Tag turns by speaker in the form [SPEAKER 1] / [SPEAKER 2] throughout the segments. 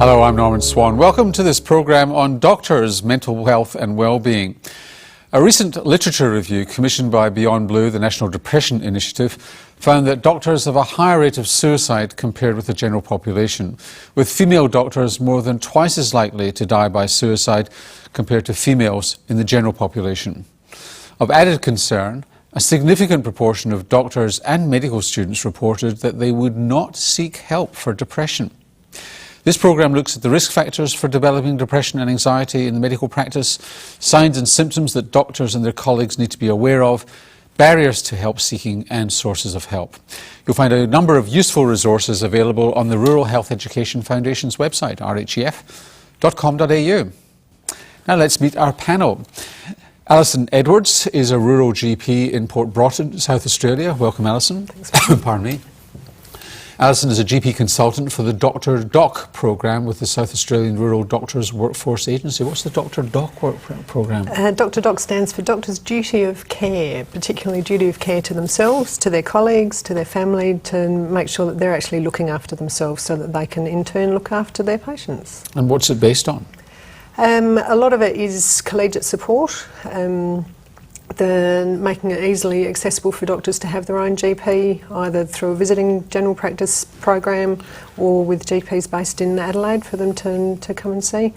[SPEAKER 1] Hello, I'm Norman Swan. Welcome to this program on doctors, mental health and well-being. A recent literature review commissioned by beyondblue, the National Depression Initiative, found that doctors have a higher rate of suicide compared with the general population, with female doctors more than twice as likely to die by suicide compared to females in the general population. Of added concern, a significant proportion of doctors and medical students reported that they would not seek help for depression. This program looks at the risk factors for developing depression and anxiety in the medical practice, signs and symptoms that doctors and their colleagues need to be aware of, barriers to help seeking and sources of help. You'll find a number of useful resources available on the Rural Health Education Foundation's website, rhef.com.au. Now let's meet our panel. Alison Edwards is a rural GP in Port Broughton, South Australia. Welcome, Alison. Thanks. Pardon me. Alison is a GP consultant for the Dr. Doc programme with the South Australian Rural Doctors Workforce Agency. What's the Dr. Doc programme?
[SPEAKER 2] Dr. Doc stands for Doctors' Duty of Care, particularly duty of care to themselves, to their colleagues, to their family, to make sure that they're actually looking after themselves so that they can in turn look after their patients.
[SPEAKER 1] And what's it based on?
[SPEAKER 2] A lot of it is collegiate support. Making it easily accessible for doctors to have their own GP, either through a visiting general practice program or with GPs based in Adelaide for them to come and see.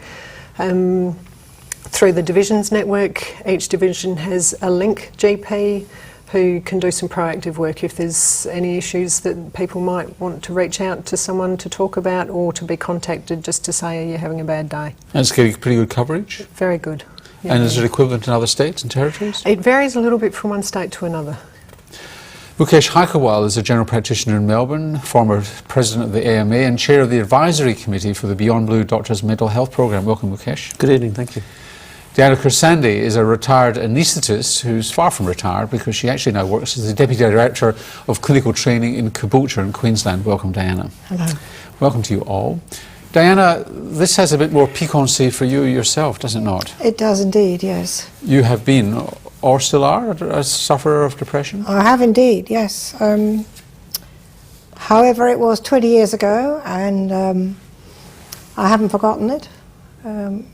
[SPEAKER 2] Through the divisions network, each division has a link GP who can do some proactive work if there's any issues that people might want to reach out to someone to talk about or to be contacted just to say, are you having a bad day?
[SPEAKER 1] And it's getting pretty good coverage?
[SPEAKER 2] Very good. Yeah.
[SPEAKER 1] And is it equivalent in other states and territories?
[SPEAKER 2] It varies a little bit from one state to another.
[SPEAKER 1] Mukesh Haikerwal is a general practitioner in Melbourne, former president of the AMA and chair of the advisory committee for the beyondblue Doctors Mental Health Programme. Welcome, Mukesh.
[SPEAKER 3] Good evening, thank you.
[SPEAKER 1] Diana Kersandi is a retired anaesthetist who's far from retired because she actually now works as the Deputy Director of Clinical Training in Caboolture in Queensland. Welcome, Diana.
[SPEAKER 2] Hello.
[SPEAKER 1] Welcome to you all. Diana, this has a bit more piquancy for you yourself, does it not?
[SPEAKER 4] It does indeed, yes.
[SPEAKER 1] You have been, or still are, a sufferer of depression?
[SPEAKER 4] I have indeed, yes. However, it was 20 years ago and I haven't forgotten it.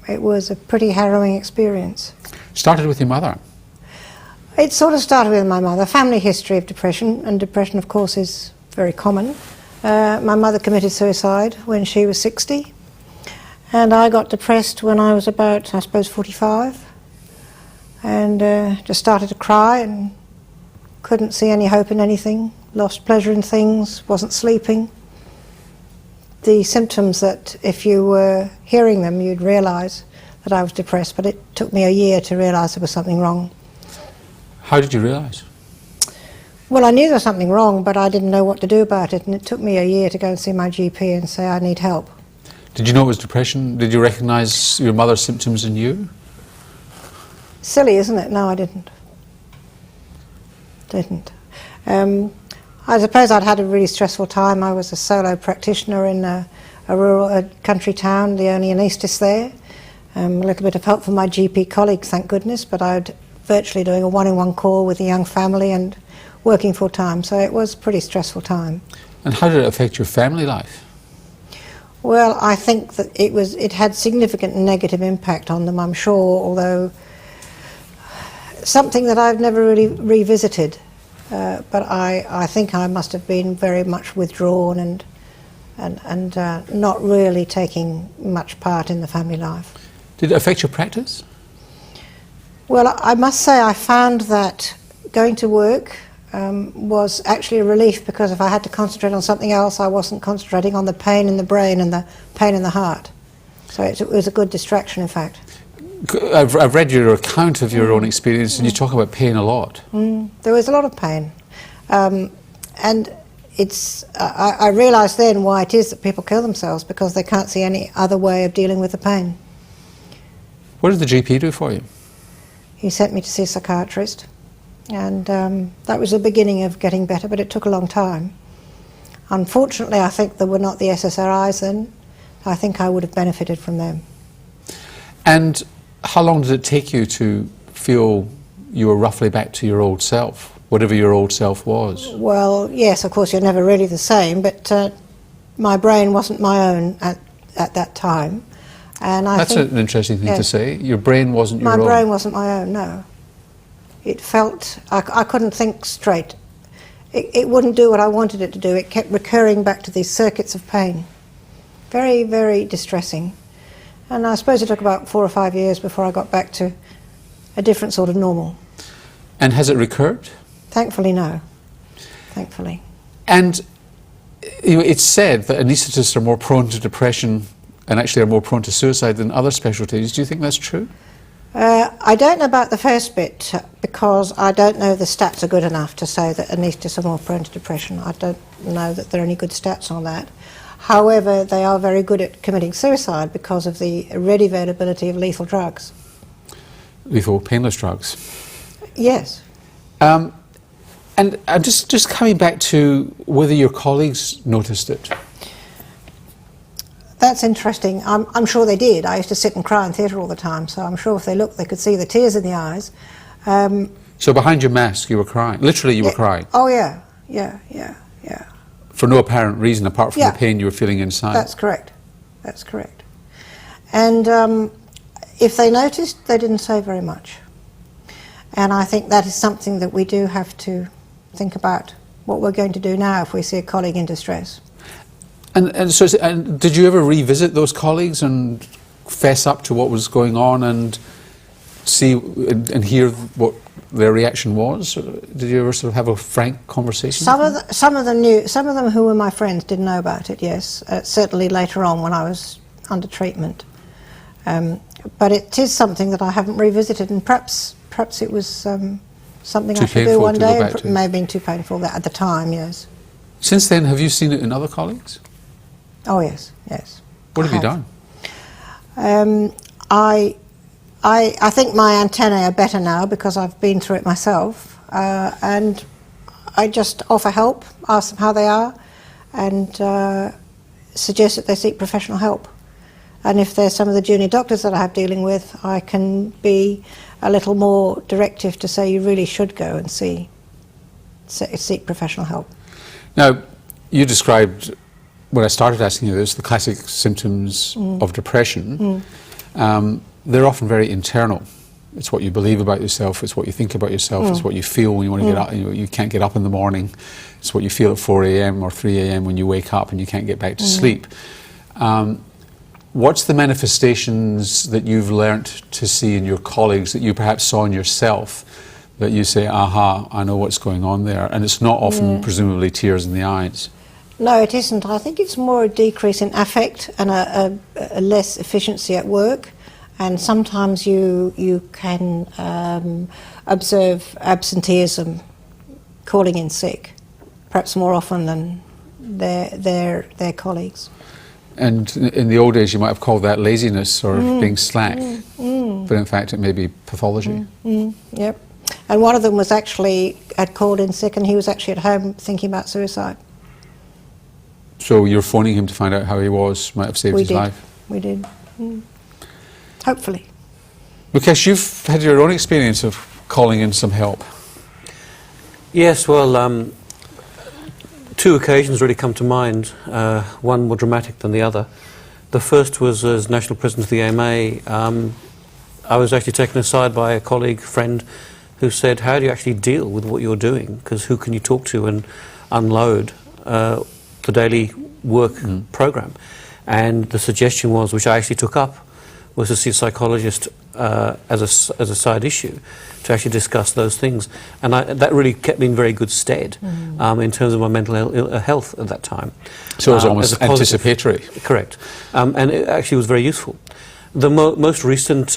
[SPEAKER 4] It was a pretty harrowing experience.
[SPEAKER 1] Started with your mother?
[SPEAKER 4] It sort of started with my mother. Family history of depression, and depression of course is very common. My mother committed suicide when she was 60 and I got depressed when I was about, I suppose, 45 and just started to cry and couldn't see any hope in anything, lost pleasure in things, wasn't sleeping. The symptoms that if you were hearing them you'd realise that I was depressed, but it took me a year to realise there was something wrong.
[SPEAKER 1] How did you realise?
[SPEAKER 4] Well, I knew there was something wrong, but I didn't know what to do about it, and it took me a year to go and see my GP and say I need help.
[SPEAKER 1] Did you know it was depression? Did you recognise your mother's symptoms in you?
[SPEAKER 4] Silly, isn't it? No, I didn't. I suppose I'd had a really stressful time. I was a solo practitioner in a rural country town, the only anaesthetist there. A little bit of help from my GP colleagues, thank goodness, but I was virtually doing a one-on-one call with a young family and working full time, so it was a pretty stressful time.
[SPEAKER 1] And how did it affect your family life?
[SPEAKER 4] Well, I think that it had significant negative impact on them, I'm sure, although something that I've never really revisited. But I think I must have been very much withdrawn and not really taking much part in the family life.
[SPEAKER 1] Did it affect your practice?
[SPEAKER 4] Well, I must say I found that going to work was actually a relief, because if I had to concentrate on something else I wasn't concentrating on the pain in the brain and the pain in the heart. So it was a good distraction, in fact.
[SPEAKER 1] I've read your account of your own experience and you talk about pain a lot.
[SPEAKER 4] There was a lot of pain. And I realised then why it is that people kill themselves, because they can't see any other way of dealing with the pain.
[SPEAKER 1] What did the GP do for you?
[SPEAKER 4] He sent me to see a psychiatrist, and that was the beginning of getting better, but it took a long time. Unfortunately, I think there were not the SSRIs then. I think I would have benefited from them.
[SPEAKER 1] And how long did it take you to feel you were roughly back to your old self, whatever your old self was?
[SPEAKER 4] Well, yes, of course, you're never really the same, but my brain wasn't my own at that time. And
[SPEAKER 1] That's an interesting thing to say. Your brain wasn't your own.
[SPEAKER 4] My brain wasn't my own, no. It felt, I couldn't think straight. It wouldn't do what I wanted it to do. It kept recurring back to these circuits of pain. Very, very distressing. And I suppose it took about 4 or 5 years before I got back to a different sort of normal.
[SPEAKER 1] And has it recurred?
[SPEAKER 4] Thankfully, no. Thankfully.
[SPEAKER 1] And it's said that anaesthetists are more prone to depression and actually are more prone to suicide than other specialties. Do you think that's true?
[SPEAKER 4] I don't know about the first bit because I don't know the stats are good enough to say that anaesthetists are more prone to depression. I don't know that there are any good stats on that. However, they are very good at committing suicide because of the ready availability of lethal drugs.
[SPEAKER 1] Lethal painless drugs?
[SPEAKER 4] Yes.
[SPEAKER 1] And I'm just coming back to whether your colleagues noticed it.
[SPEAKER 4] That's interesting. I'm sure they did. I used to sit and cry in theatre all the time, so I'm sure if they looked they could see the tears in the eyes.
[SPEAKER 1] So behind your mask you were crying? Literally you were crying?
[SPEAKER 4] Oh yeah.
[SPEAKER 1] For no apparent reason apart from the pain you were feeling inside?
[SPEAKER 4] That's correct. That's correct. And if they noticed, they didn't say very much. And I think that is something that we do have to think about what we're going to do now if we see a colleague in distress.
[SPEAKER 1] And so did you ever revisit those colleagues and fess up to what was going on and see and hear what their reaction was? Did you ever sort of have a frank conversation?
[SPEAKER 4] Some of them knew. Some of them who were my friends didn't know about it. Yes, certainly later on when I was under treatment. But it is something that I haven't revisited, and perhaps it was something I should do one day. It may have been too painful at the time. Yes.
[SPEAKER 1] Since then, have you seen it in other colleagues?
[SPEAKER 4] Oh yes, yes.
[SPEAKER 1] What have you done?
[SPEAKER 4] I think my antennae are better now because I've been through it myself, and I just offer help, ask them how they are, and suggest that they seek professional help. And if there's some of the junior doctors that I have dealing with, I can be a little more directive to say you really should go and seek professional help.
[SPEAKER 1] Now, you described, when I started asking you this, the classic symptoms of depression. They're often very internal. It's what you believe about yourself, it's what you think about yourself, it's what you feel when you want to get up, you can't get up in the morning. It's what you feel at 4 a.m. or 3 a.m. when you wake up and you can't get back to sleep. What's the manifestations that you've learnt to see in your colleagues that you perhaps saw in yourself that you say, aha, I know what's going on there? And it's not often, presumably, tears in the eyes.
[SPEAKER 4] No, it isn't. I think it's more a decrease in affect and a less efficiency at work. And sometimes you can observe absenteeism, calling in sick, perhaps more often than their colleagues.
[SPEAKER 1] And in the old days you might have called that laziness or being slack, but in fact it may be pathology.
[SPEAKER 4] Yep. And one of them was actually had called in sick, and he was actually at home thinking about suicide.
[SPEAKER 1] So you're phoning him to find out how he was, might have saved his life?
[SPEAKER 4] We did. Hopefully.
[SPEAKER 1] Mukesh, you've had your own experience of calling in some help.
[SPEAKER 3] Yes, well, two occasions really come to mind, one more dramatic than the other. The first was as National President of the AMA. I was actually taken aside by a colleague, friend, who said, how do you actually deal with what you're doing? Because who can you talk to and unload the daily work program? And the suggestion was, which I actually took up, was to see a psychologist as a side issue, to actually discuss those things. And that really kept me in very good stead in terms of my mental health at that time.
[SPEAKER 1] So it was almost anticipatory.
[SPEAKER 3] Correct. And it actually was very useful. The most recent,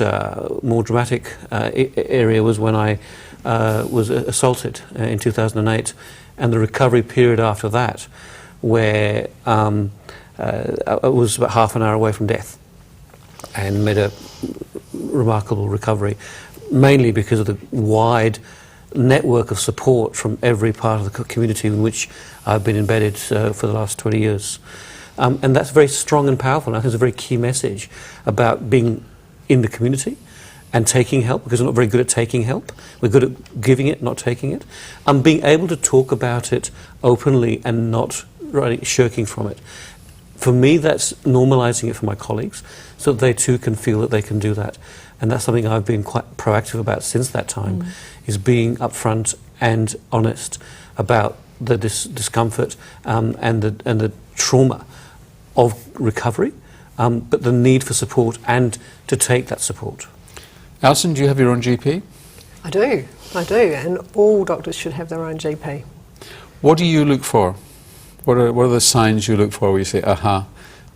[SPEAKER 3] more dramatic area was when I was assaulted in 2008, and the recovery period after that, where I was about half an hour away from death, and made a remarkable recovery, mainly because of the wide network of support from every part of the community in which I've been embedded for the last 20 years. And that's very strong and powerful, and I think it's a very key message about being in the community and taking help, because we're not very good at taking help. We're good at giving it, not taking it. And being able to talk about it openly and not really shirking from it. For me, that's normalising it for my colleagues, so that they too can feel that they can do that. And that's something I've been quite proactive about since that time, is being upfront and honest about the discomfort and the trauma of recovery, but the need for support and to take that support.
[SPEAKER 1] Alison, do you have your own GP?
[SPEAKER 2] I do, and all doctors should have their own GP.
[SPEAKER 1] What do you look for? What are the signs you look for where you say, aha,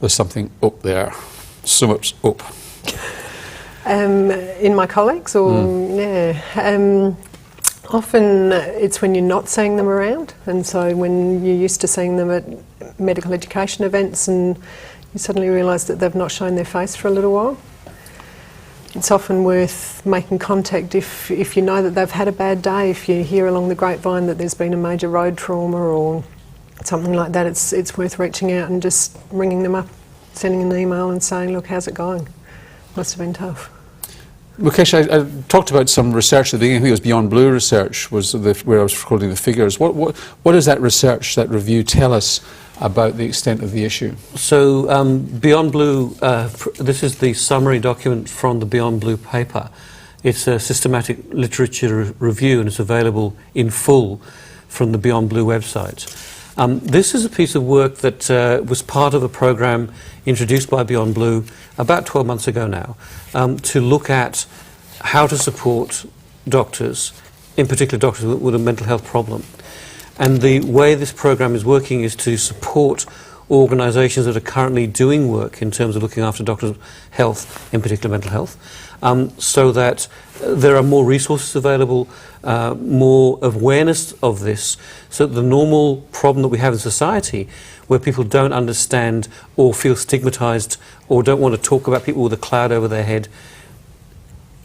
[SPEAKER 1] there's something up there, so much up?
[SPEAKER 2] In my colleagues, or often it's when you're not seeing them around, and so when you're used to seeing them at medical education events and you suddenly realise that they've not shown their face for a little while. It's often worth making contact if you know that they've had a bad day, if you hear along the grapevine that there's been a major road trauma or something like that, it's worth reaching out and just ringing them up, sending an email and saying, look, how's it going? Must have been tough.
[SPEAKER 1] Mukesh, I talked about some research at the beginning. I think it was Beyond Blue research was where I was quoting the figures. What does that research, that review, tell us about the extent of the issue?
[SPEAKER 3] So Beyond Blue, this is the summary document from the Beyond Blue paper. It's a systematic literature review and it's available in full from the Beyond Blue website. This is a piece of work that was part of a program introduced by Beyond Blue about 12 months ago now, to look at how to support doctors, in particular doctors with a mental health problem. And the way this program is working is to support organisations that are currently doing work in terms of looking after doctors' health, in particular mental health, so that there are more resources available, more awareness of this, so that the normal problem that we have in society, where people don't understand or feel stigmatised or don't want to talk about people with a cloud over their head,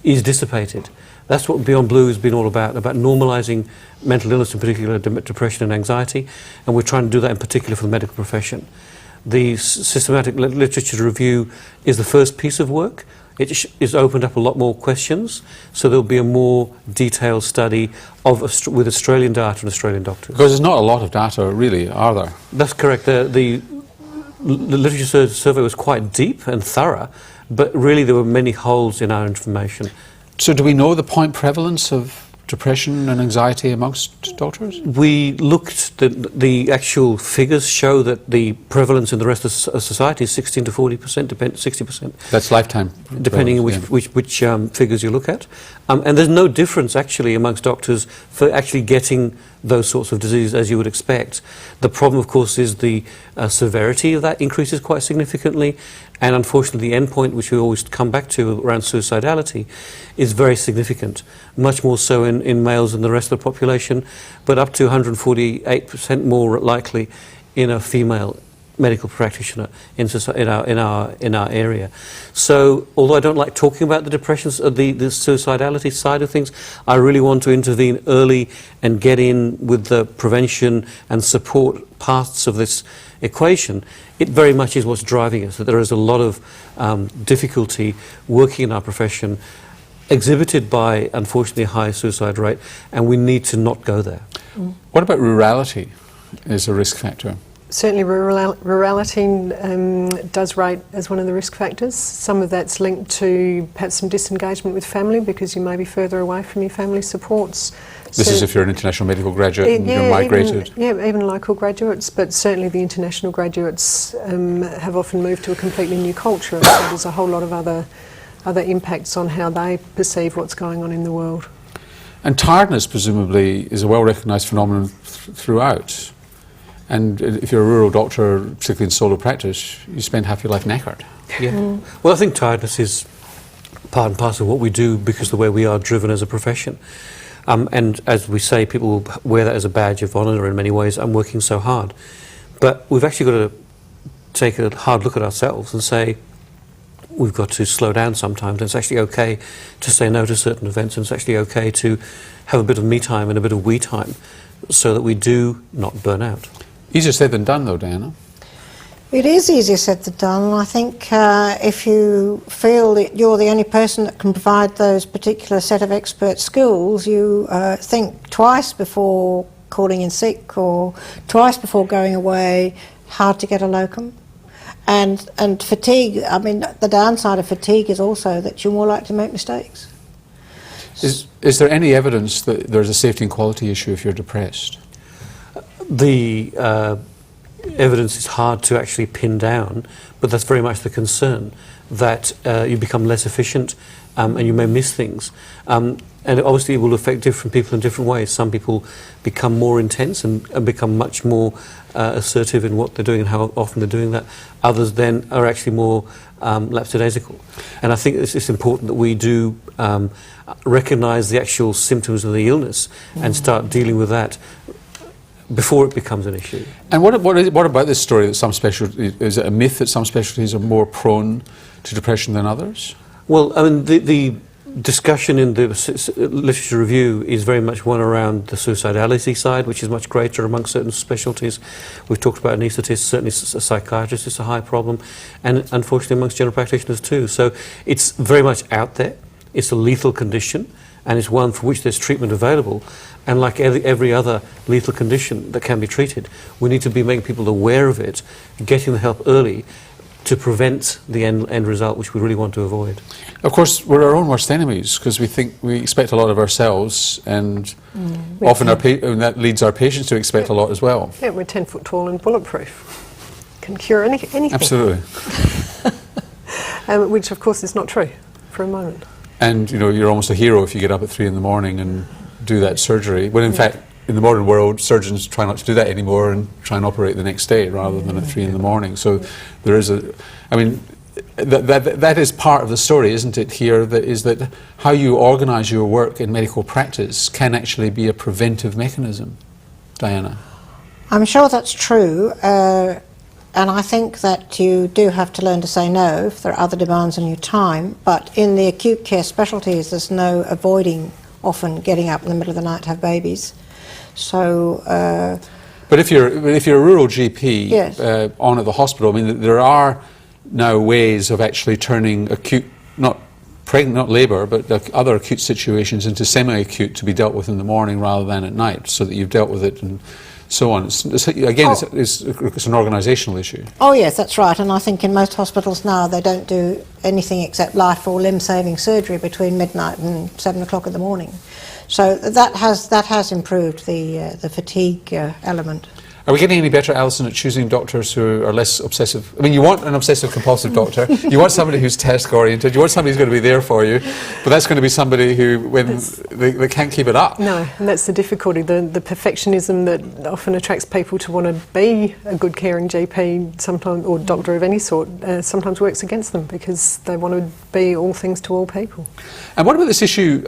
[SPEAKER 3] is dissipated. That's what Beyond Blue has been all about normalising mental illness, in particular depression and anxiety, and we're trying to do that in particular for the medical profession. The systematic literature review is the first piece of work. It is opened up a lot more questions, so there'll be a more detailed study with Australian data and Australian doctors.
[SPEAKER 1] Because there's not a lot of data, really, are there?
[SPEAKER 3] That's correct. The literature survey was quite deep and thorough, but really there were many holes in our information.
[SPEAKER 1] So do we know the point prevalence of depression and anxiety amongst doctors?
[SPEAKER 3] We looked, the actual figures show that the prevalence in the rest of society is 16 to 40%, 60%.
[SPEAKER 1] That's lifetime.
[SPEAKER 3] Depending on which figures you look at. And there's no difference actually amongst doctors for actually getting those sorts of diseases as you would expect. The problem, of course, is the severity of that increases quite significantly, and unfortunately the endpoint, which we always come back to around suicidality, is very significant, much more so in males than the rest of the population, but up to 148% more likely in a female medical practitioner in our area. So, although I don't like talking about the depressions, the suicidality side of things, I really want to intervene early and get in with the prevention and support parts of this equation. It very much is what's driving us, that there is a lot of difficulty working in our profession, exhibited by, unfortunately, a high suicide rate, and we need to not go there.
[SPEAKER 1] What about rurality as a risk factor?
[SPEAKER 2] Certainly rurality does rate as one of the risk factors. Some of that's linked to perhaps some disengagement with family because you may be further away from your family supports.
[SPEAKER 1] This is if you're an international medical graduate and you're migrated?
[SPEAKER 2] Even local graduates, but certainly the international graduates have often moved to a completely new culture, and so there's a whole lot of other impacts on how they perceive what's going on in the world.
[SPEAKER 1] And tiredness, presumably, is a well-recognised phenomenon throughout. And if you're a rural doctor, particularly in solo practice, you spend half your life knackered.
[SPEAKER 3] Yeah. Well, I think tiredness is part and parcel of what we do because of the way we are driven as a profession. And as we say, people wear that as a badge of honour in many ways. I'm working so hard. But we've actually got to take a hard look at ourselves and say, we've got to slow down sometimes. And it's actually okay to say no to certain events, and it's actually okay to have a bit of me time and a bit of we time so that we do not burn out.
[SPEAKER 1] Easier said than done, though, Diana.
[SPEAKER 4] It is easier said than done. I think if you feel that you're the only person that can provide those particular set of expert skills, you think twice before calling in sick or twice before going away. Hard to get a locum. And fatigue, I mean, the downside of fatigue is also that you're more likely to make mistakes.
[SPEAKER 1] Is there any evidence that there's a safety and quality issue if you're depressed?
[SPEAKER 3] The evidence is hard to actually pin down, but that's very much the concern, that you become less efficient and you may miss things. And obviously it will affect different people in different ways. Some people become more intense and become much more assertive in what they're doing and how often they're doing that. Others then are actually more lapsadaisical. And I think it's important that we do recognise the actual symptoms of the illness and start dealing with that before it becomes an issue.
[SPEAKER 1] And what about this story that some specialties, is it a myth that some specialties are more prone to depression than others?
[SPEAKER 3] Well, I mean, the discussion in the literature review is very much one around the suicidality side, which is much greater among certain specialties. We've talked about anaesthetists, certainly psychiatrists, it's a high problem, and unfortunately amongst general practitioners too. So it's very much out there. It's a lethal condition, and it's one for which there's treatment available. And like every other lethal condition that can be treated, we need to be making people aware of it, getting the help early to prevent the end result, which we really want to avoid.
[SPEAKER 1] Of course, we're our own worst enemies because we expect a lot of ourselves, and often and that leads our patients to expect a lot as well.
[SPEAKER 2] Yeah, we're 10 foot tall and bulletproof. Can cure anything.
[SPEAKER 1] Absolutely.
[SPEAKER 2] Which of course is not true for a moment.
[SPEAKER 1] And you know, you're almost a hero if you get up at 3 in the morning and do that surgery, when in fact in the modern world surgeons try not to do that anymore and try and operate the next day rather than at 3 in the morning. So there is that is part of the story, isn't it, here, that how you organise your work in medical practice can actually be a preventive mechanism. Diana?
[SPEAKER 4] I'm sure that's true, and I think that you do have to learn to say no if there are other demands on your time, but in the acute care specialties there's no avoiding often getting up in the middle of the night to have babies. So,
[SPEAKER 1] but if you're a rural GP
[SPEAKER 4] yes.
[SPEAKER 1] On at the hospital, I mean, there are now ways of actually turning acute, not labour, but other acute situations into semi-acute to be dealt with in the morning rather than at night, so that you've dealt with it and so on. It's an organisational issue.
[SPEAKER 4] Oh yes, that's right, and I think in most hospitals now they don't do anything except life or limb-saving surgery between midnight and 7 o'clock in the morning. So that has improved the fatigue element.
[SPEAKER 1] Are we getting any better, Alison, at choosing doctors who are less obsessive? I mean, you want an obsessive-compulsive doctor. You want somebody who's task-oriented. You want somebody who's going to be there for you. But that's going to be somebody who, when they can't keep it up.
[SPEAKER 2] No, and that's the difficulty. The perfectionism that often attracts people to want to be a good caring GP sometimes, or doctor of any sort, sometimes works against them because they want to be all things to all people.
[SPEAKER 1] And what about this issue,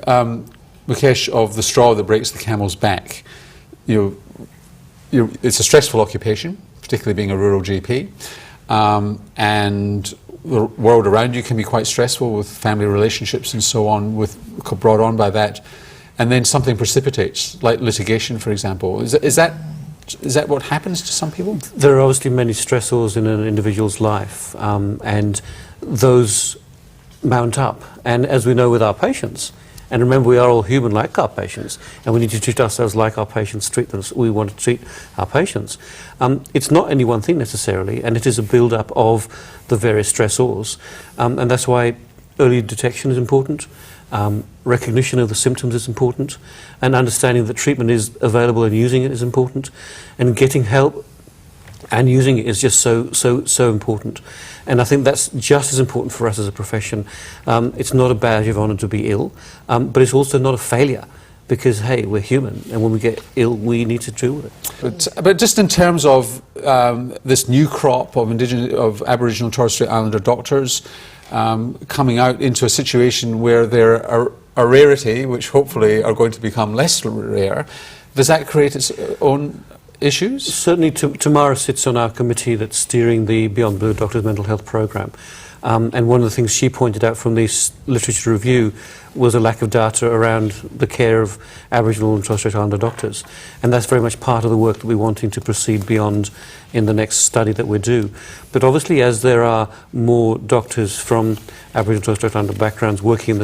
[SPEAKER 1] Mukesh, of the straw that breaks the camel's back? It's a stressful occupation, particularly being a rural GP, and the world around you can be quite stressful with family relationships and so on, brought on by that, and then something precipitates, like litigation, for example. Is that what happens to some people?
[SPEAKER 3] There are obviously many stressors in an individual's life, and those mount up. And as we know with our patients, and remember, we are all human like our patients, and we need to treat ourselves like our patients treat them. We want to treat our patients. It's not any one thing necessarily, and it is a build-up of the various stressors. And that's why early detection is important, recognition of the symptoms is important, and understanding that treatment is available and using it is important, and getting help and using it is just so important. And I think that's just as important for us as a profession. It's not a badge of honour to be ill, but it's also not a failure, because hey, we're human, and when we get ill we need to deal with it.
[SPEAKER 1] But just in terms of this new crop of Aboriginal and Torres Strait Islander doctors coming out into a situation where they're a rarity, which hopefully are going to become less rare, does that create its own issues?
[SPEAKER 3] Certainly. Tamara sits on our committee that's steering the Beyond Blue Doctors Mental Health Programme, and one of the things she pointed out from this literature review was a lack of data around the care of Aboriginal and Torres Strait Islander doctors, and that's very much part of the work that we're wanting to proceed beyond in the next study that we do. But obviously, as there are more doctors from Aboriginal and Torres Strait Islander backgrounds working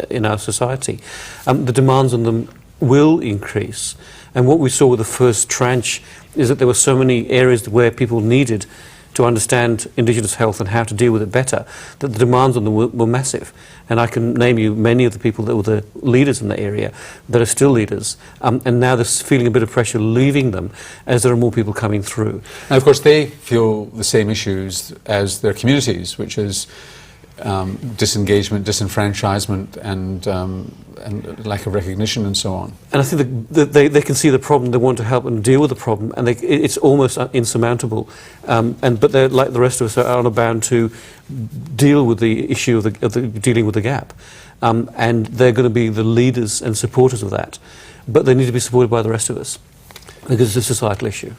[SPEAKER 3] in our society, the demands on them will increase, And what we saw with the first tranche is that there were so many areas where people needed to understand Indigenous health and how to deal with it better, that the demands on them were massive. And I can name you many of the people that were the leaders in the area that are still leaders, and now they're feeling a bit of pressure leaving them as there are more people coming through.
[SPEAKER 1] And of course they feel the same issues as their communities, which is disengagement, disenfranchisement, and lack of recognition, and so on.
[SPEAKER 3] And I think that they can see the problem, they want to help and deal with the problem, and it's almost insurmountable. But they're, like the rest of us, are bound to deal with the issue of dealing with the gap. And they're going to be the leaders and supporters of that. But they need to be supported by the rest of us, because it's a societal issue.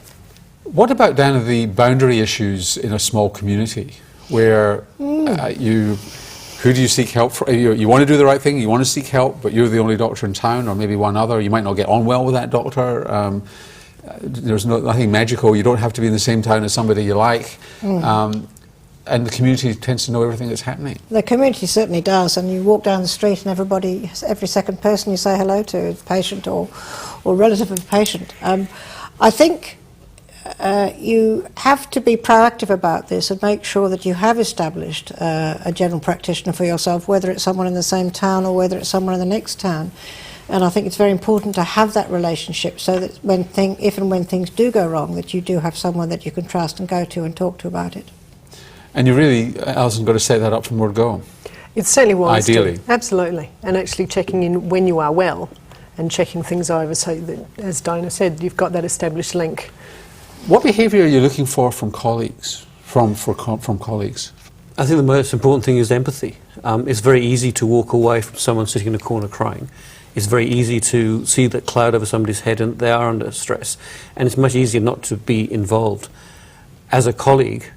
[SPEAKER 1] What about down at the boundary issues in a small community, where who do you seek help from? You want to do the right thing, you want to seek help, but you're the only doctor in town, or maybe one other. You might not get on well with that doctor. There's nothing magical. You don't have to be in the same town as somebody you like. And the community tends to know everything that's happening.
[SPEAKER 4] The community certainly does, and you walk down the street and everybody, every second person you say hello to is patient or relative of a patient. I think you have to be proactive about this and make sure that you have established a general practitioner for yourself, whether it's someone in the same town or whether it's someone in the next town. And I think it's very important to have that relationship, so that if and when things do go wrong, that you do have someone that you can trust and go to and talk to about it.
[SPEAKER 1] And you really, Alison, got to set that up from word go.
[SPEAKER 2] It's certainly wise.
[SPEAKER 1] Ideally.
[SPEAKER 2] To, absolutely. And actually checking in when you are well and checking things over, so that, as Dinah said, you've got that established link.
[SPEAKER 1] What behaviour are you looking for from colleagues? From colleagues?
[SPEAKER 3] I think the most important thing is empathy. It's very easy to walk away from someone sitting in a corner crying. It's very easy to see that cloud over somebody's head and they are under stress. And it's much easier not to be involved. As a colleague,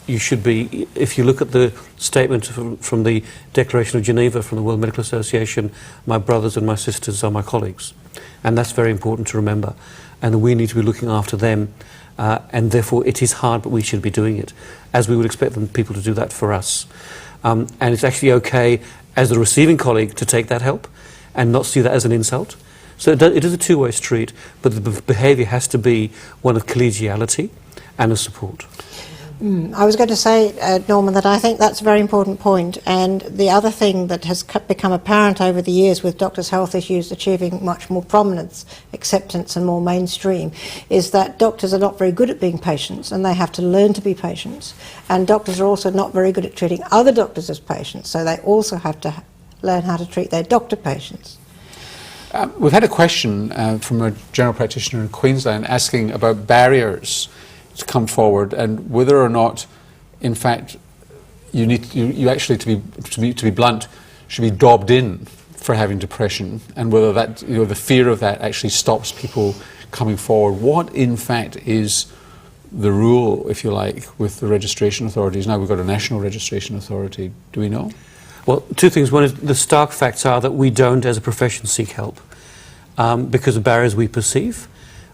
[SPEAKER 3] you should be, if you look at the statement from the Declaration of Geneva from the World Medical Association, my brothers and my sisters are my colleagues. And that's very important to remember. And we need to be looking after them. And therefore it is hard, but we should be doing it, as we would expect people to do that for us. And it's actually okay as a receiving colleague to take that help and not see that as an insult. So it is a two-way street, but the behaviour has to be one of collegiality and of support.
[SPEAKER 4] I was going to say, Norman, that I think that's a very important point. And the other thing that has become apparent over the years with doctors' health issues achieving much more prominence, acceptance and more mainstream, is that doctors are not very good at being patients, and they have to learn to be patients. And doctors are also not very good at treating other doctors as patients, so they also have to learn how to treat their doctor patients.
[SPEAKER 1] We've had a question from a general practitioner in Queensland asking about barriers to come forward, and whether or not, in fact, you actually, to be blunt, should be dobbed in for having depression, and whether that, the fear of that actually stops people coming forward. What, in fact, is the rule, if you like, with the registration authorities? Now we've got a national registration authority. Do we know?
[SPEAKER 3] Well, two things. One is the stark facts are that we don't, as a profession, seek help because of barriers we perceive.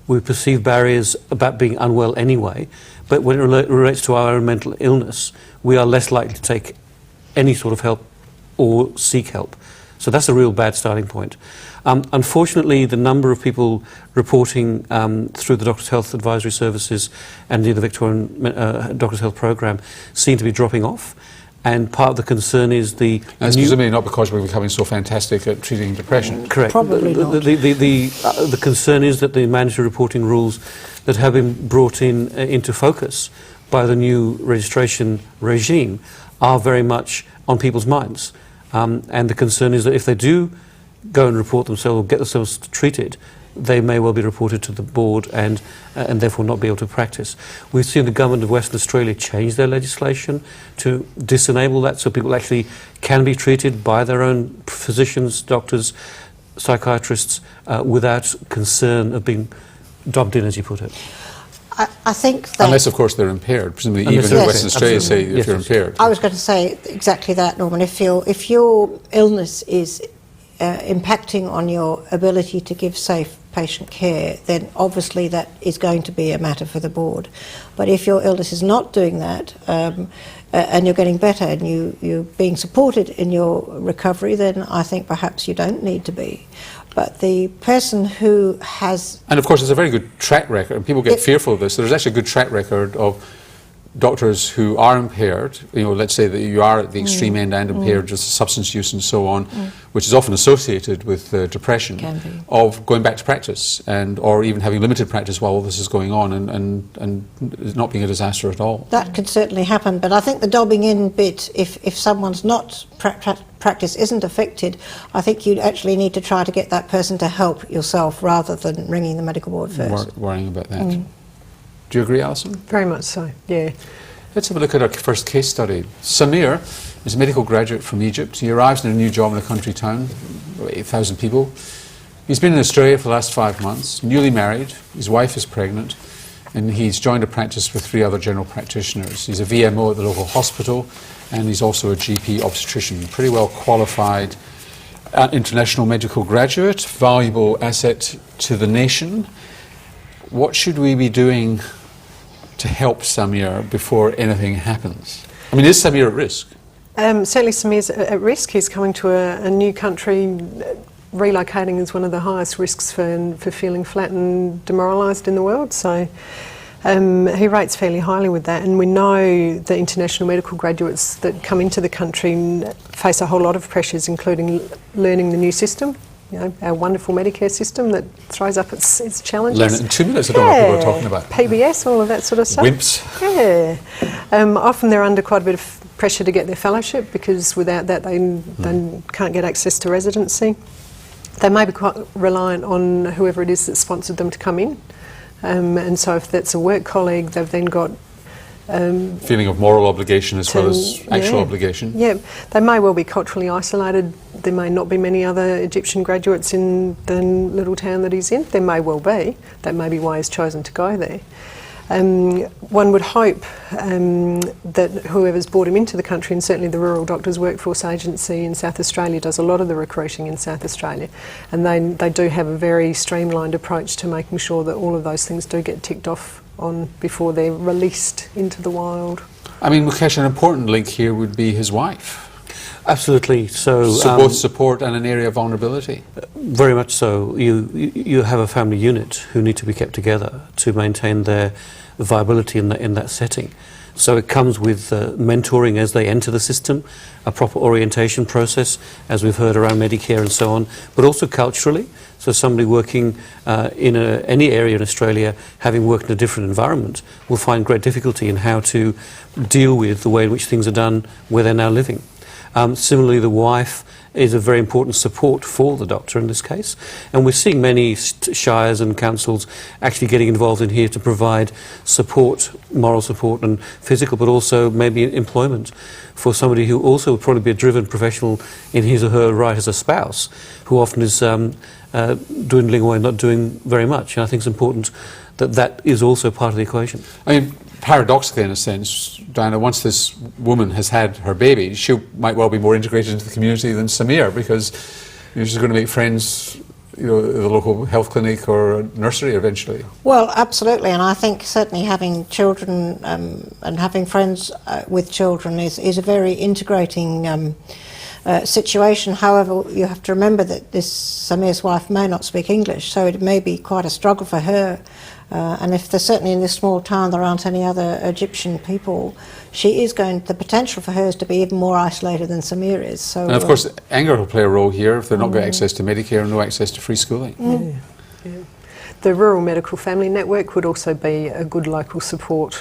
[SPEAKER 3] We perceive barriers about being unwell anyway, but when it relates to our own mental illness, we are less likely to take any sort of help or seek help. So that's a real bad starting point. Unfortunately, the number of people reporting through the Doctors' Health Advisory Services and the Victorian Doctors' Health Programme seem to be dropping off. And part of the concern is the...
[SPEAKER 1] That's presumably not because we're becoming so fantastic at treating depression.
[SPEAKER 3] Correct.
[SPEAKER 4] Probably not.
[SPEAKER 3] The concern is that the mandatory reporting rules that have been brought into focus by the new registration regime are very much on people's minds. And the concern is that if they do go and report themselves or get themselves treated, they may well be reported to the board and therefore not be able to practice. We've seen the government of Western Australia change their legislation to disenable that, so people actually can be treated by their own physicians, doctors, psychiatrists without concern of being dobbed in, as you put it.
[SPEAKER 4] I think that...
[SPEAKER 1] Unless, of course, they're impaired. Presumably even in Western Australia say if you're impaired.
[SPEAKER 4] I was going to say exactly that, Norman. If your illness is impacting on your ability to give safe patient care, then obviously that is going to be a matter for the board. But if your illness is not doing that, and you're getting better and you're being supported in your recovery, then I think perhaps you don't need to be. But the person who has...
[SPEAKER 1] And of course there's a very good track record, and people get fearful of this. There's actually a good track record of doctors who are impaired, let's say that you are at the extreme end and impaired, just substance use and so on, which is often associated with depression, of going back to practice, or even having limited practice while all this is going on, and it not being a disaster at all.
[SPEAKER 4] That could certainly happen, but I think the dobbing in bit, if someone's not practice isn't affected, I think you'd actually need to try to get that person to help yourself rather than ringing the medical board first.
[SPEAKER 1] Worrying about that. Do you agree, Alison?
[SPEAKER 2] Very much so, yeah.
[SPEAKER 1] Let's have a look at our first case study. Samir is a medical graduate from Egypt. He arrives in a new job in a country town, 8,000 people. He's been in Australia for the last 5 months, newly married, his wife is pregnant, and he's joined a practice with 3 other general practitioners. He's a VMO at the local hospital, and he's also a GP obstetrician. Pretty well qualified international medical graduate, valuable asset to the nation. What should we be doing to help Samir before anything happens? I mean, is Samir at risk?
[SPEAKER 2] Certainly Samir's at risk. He's coming to a new country. Relocating is one of the highest risks for feeling flat and demoralised in the world. So he rates fairly highly with that. And we know that international medical graduates that come into the country face a whole lot of pressures, including learning the new system. Our wonderful Medicare system that throws up its challenges.
[SPEAKER 1] Learn it in 2 minutes, I don't know what people are talking about.
[SPEAKER 2] PBS, all of that sort of stuff.
[SPEAKER 1] Wimps.
[SPEAKER 2] Yeah. Often they're under quite a bit of pressure to get their fellowship, because without that they can't get access to residency. They may be quite reliant on whoever it is that sponsored them to come in. And so if that's a work colleague, they've then got
[SPEAKER 1] feeling of moral obligation as well as actual obligation.
[SPEAKER 2] Yeah, they may well be culturally isolated. There may not be many other Egyptian graduates in the little town that he's in. There may well be. That may be why he's chosen to go there. One would hope that whoever's brought him into the country, and certainly the Rural Doctors Workforce Agency in South Australia does a lot of the recruiting in South Australia, and they do have a very streamlined approach to making sure that all of those things do get ticked off on before they're released into the wild.
[SPEAKER 1] I mean, Mukesh, an important link here would be his wife.
[SPEAKER 3] Absolutely. So
[SPEAKER 1] both support and an area of vulnerability.
[SPEAKER 3] Very much so. You have a family unit who need to be kept together to maintain their viability in that setting. So it comes with mentoring as they enter the system, a proper orientation process, as we've heard around Medicare and so on, but also culturally. So somebody working in any area in Australia, having worked in a different environment, will find great difficulty in how to deal with the way in which things are done where they're now living. Similarly, the wife is a very important support for the doctor in this case, and we're seeing many shires and councils actually getting involved in here to provide support, moral support and physical, but also maybe employment for somebody who also would probably be a driven professional in his or her right as a spouse, who often is dwindling away, not doing very much. And I think it's important that that is also part of the equation.
[SPEAKER 1] I mean, paradoxically, in a sense, Diana, once this woman has had her baby, she might well be more integrated into the community than Samir, because she's going to make friends, at the local health clinic or nursery eventually.
[SPEAKER 4] Well, absolutely, and I think certainly having children and having friends with children is a very integrating situation. However, you have to remember that Samir's wife may not speak English, so it may be quite a struggle for her. And if there's certainly in this small town there aren't any other Egyptian people, the potential for her is to be even more isolated than Samir is. So,
[SPEAKER 1] and of course, anger will play a role here if they're not got access to Medicare and no access to free schooling.
[SPEAKER 2] Yeah. The Rural Medical Family Network would also be a good local support,